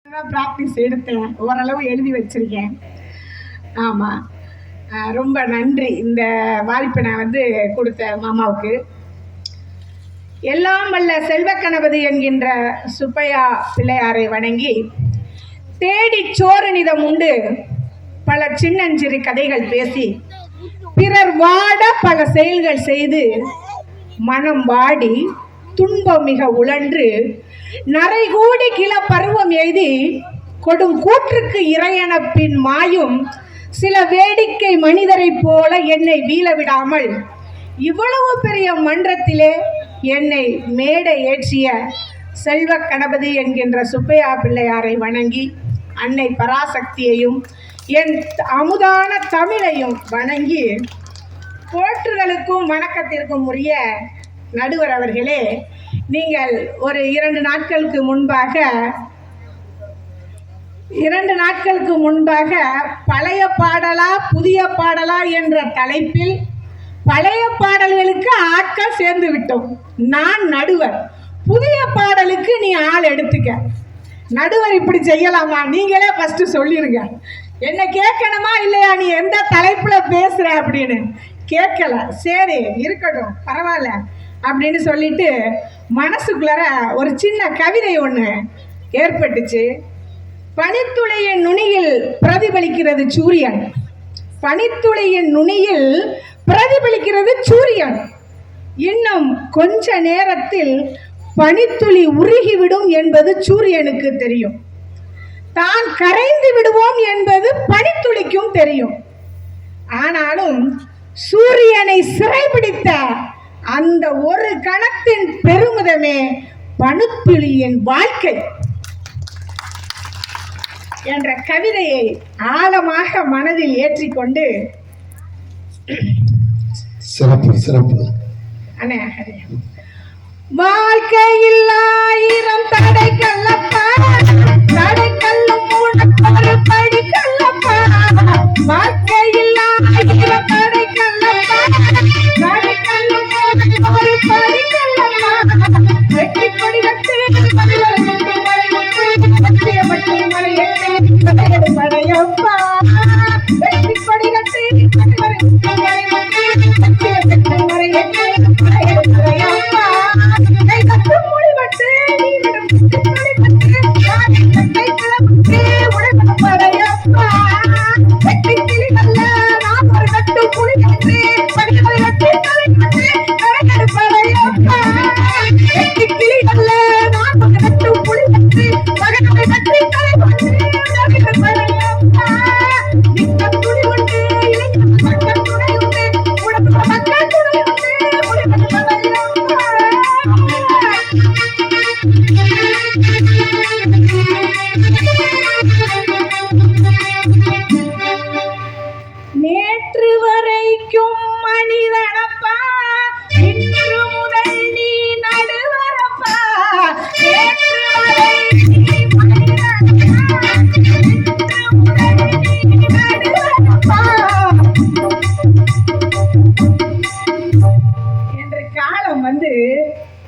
Practice எடுத்தேன், ஓரளவு எழுதி வச்சிருக்கேன். ஆமாம், ரொம்ப நன்றி இந்த வாய்ப்பை நான் கொடுத்த மாமாவுக்கு. எல்லாம் வல்ல செல்வக்கணபதி என்கின்ற சுப்பையா பிள்ளையாரை வணங்கி, தேடி சோறுநிதம் உண்டு பல சின்னஞ்சிறு கதைகள் பேசி, பிறர் வாட பல செயல்கள் செய்து, மனம் வாடி துன்பம் மிக உழன்று, நரைகூடி கிள பருவம் எய்தி, கொடும் கூற்றுக்கு இறையென பின் மாயும் சில வேடிக்கை மனிதரை போல என்னை வீழ விடாமல் இவ்வளவு பெரிய மன்றத்திலே என்னை மேடை ஏற்றிய செல்வ கணபதி என்கின்ற சுப்பையா பிள்ளையாரை வணங்கி, அன்னை பராசக்தியையும் என் அமுதான தமிழையும் வணங்கி, போற்றுதலுக்கும் வணக்கத்திற்கும் உரிய நடுவர் அவர்களே, நீங்கள் ஒரு 2 நாட்களுக்கு முன்பாக பழைய பாடலா புதிய பாடலா என்ற தலைப்பில் பழைய பாடல்களுக்கு ஆட்கள் சேர்ந்து விட்டோம். நான் நடுவர், புதிய பாடலுக்கு நீ ஆள் எடுத்துக்க. நடுவர் இப்படி செய்யலாமா? நீங்களே ஃபர்ஸ்ட் சொல்லிருங்க. என்ன கேட்கணுமா இல்லையா, நீ எந்த தலைப்புல பேசுற அப்படின்னு கேட்கல. சரி இருக்கட்டும், பரவாயில்ல அப்படின்னு சொல்லிட்டு மனசுக்குள்ளார ஒரு சின்ன கவிதை ஒன்று ஏற்பட்டுச்சு. பனித்துளியின் நுனியில் பிரதிபலிக்கிறது சூரியன், பனித்துளியின் நுனியில் பிரதிபலிக்கிறது சூரியன். இன்னும் கொஞ்ச நேரத்தில் பனித்துளி உருகிவிடும் என்பது சூரியனுக்கு தெரியும். தான் கரைந்து விடுவோம் என்பது பனித்துளிக்கும் தெரியும். ஆனாலும் சூரியனை சிறைபிடித்த அந்த ஒரு கணத்தின் பெருமிதமே பனித்துளியின் வாழ்க்கை என்ற கவிதையை ஆழமாக மனதில் ஏற்றிக்கொண்டு, சிறப்பு அண்ணே, வாழ்க்கையில் 1000 தடைக்கல்லப்பா, தடைக்கல்லும் ஒரு படிக்கல்லப்பா, வாழ்க்கையில் 1000 தடைக்கல்லப்பா, தடைக்கல்லும் ஒரு படிக்கல்லப்பா, வெட்டி கொடி வெட்டு படையப்பா, வெட்டி கொடி வெட்டு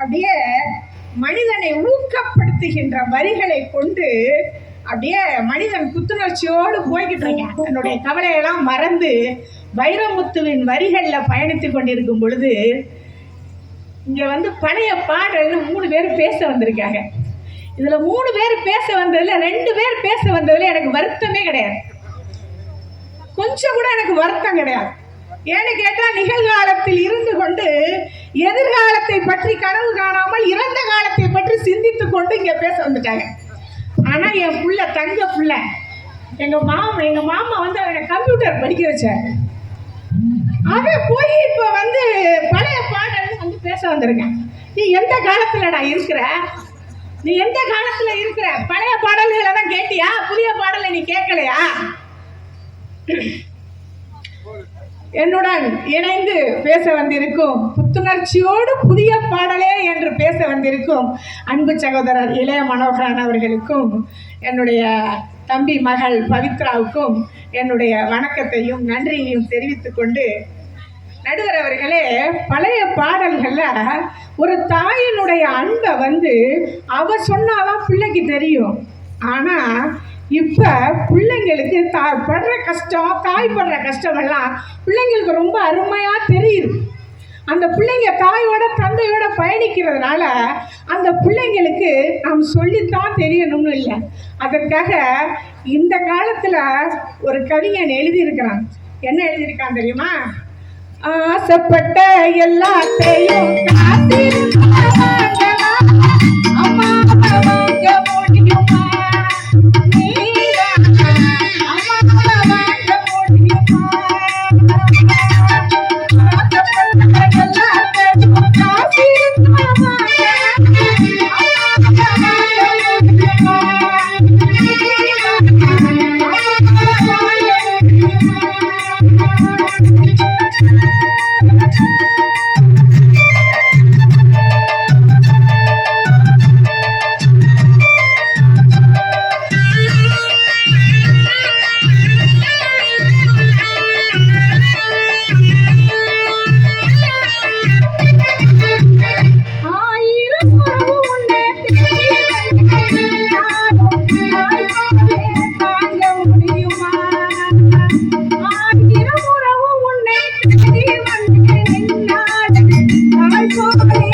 அப்படியே மனிதனை ஊக்கப்படுத்துகின்ற வரிகளை கொண்டு அப்படியே மனிதன் புத்துணர்ச்சியோடு போய்கிட்டு இருக்கேன். என்னுடைய கவலையெல்லாம் மறந்து வைரமுத்துவின் வரிகளில் பயணித்து கொண்டிருக்கும் பொழுது, இங்கே பழைய பாடல்னு 3 பேர் பேச வந்திருக்காங்க. இதில் 3 பேர் பேச வந்ததில் 2 பேர் பேச வந்ததில் எனக்கு வருத்தமே கிடையாது, கொஞ்சம் கூட எனக்கு வருத்தம் கிடையாது. ஏன்னு கேட்டால், நிகழ்காலத்தில் இருந்து கொண்டு எதிர்காலத்தை பற்றி கனவு காணாமல் இறந்த காலத்தை பற்றி சிந்தித்து கொண்டு இங்கே பேச வந்துட்டாங்க. ஆனால் என் புள்ள, தங்க புள்ள, எங்கள் மாமா அவனை கம்ப்யூட்டர் படிக்க வச்சார். அவன் போய் இப்போ பழைய பாடல் பேச வந்திருக்கேன். நீ எந்த காலத்துலடா இருக்கிற? நீ எந்த காலத்துல இருக்கிற? பழைய பாடல்களை தான் கேட்டியா? புதிய பாடலை நீ கேட்கலையா? என்னுடன் இணைந்து பேச வந்திருக்கும், புத்துணர்ச்சியோடு புதிய பாடலே என்று பேச வந்திருக்கும் அன்பு சகோதரர் இளைய மனோகரன் அவர்களுக்கும், என்னுடைய தம்பி மகள் பவித்ராவுக்கும் என்னுடைய வணக்கத்தையும் நன்றியையும் தெரிவித்துக் கொண்டு, நடுவர் அவர்களே, பழைய பாடல்கள்ல ஒரு தாயினுடைய அன்பை அவ சொன்னாதான் பிள்ளைக்கு தெரியும். ஆனால் இப்ப பிள்ளைங்களுக்கு படுற கஷ்டம், தாய் படுற கஷ்டம் எல்லாம் பிள்ளைங்களுக்கு ரொம்ப அருமையா தெரியுது. அந்த பிள்ளைங்க தாயோட தந்தையோட பயணிக்கிறதுனால அந்த பிள்ளைங்களுக்கு நாம் சொல்லித்தான் தெரியணும்னு இல்லை. அதற்காக இந்த காலத்துல ஒரு கவிஞன் எழுதியிருக்கிறான். என்ன எழுதியிருக்கான் தெரியுமா? ஆசைப்பட்ட எல்லாத்தையும் அம்மா வாங்க முடியுமா? I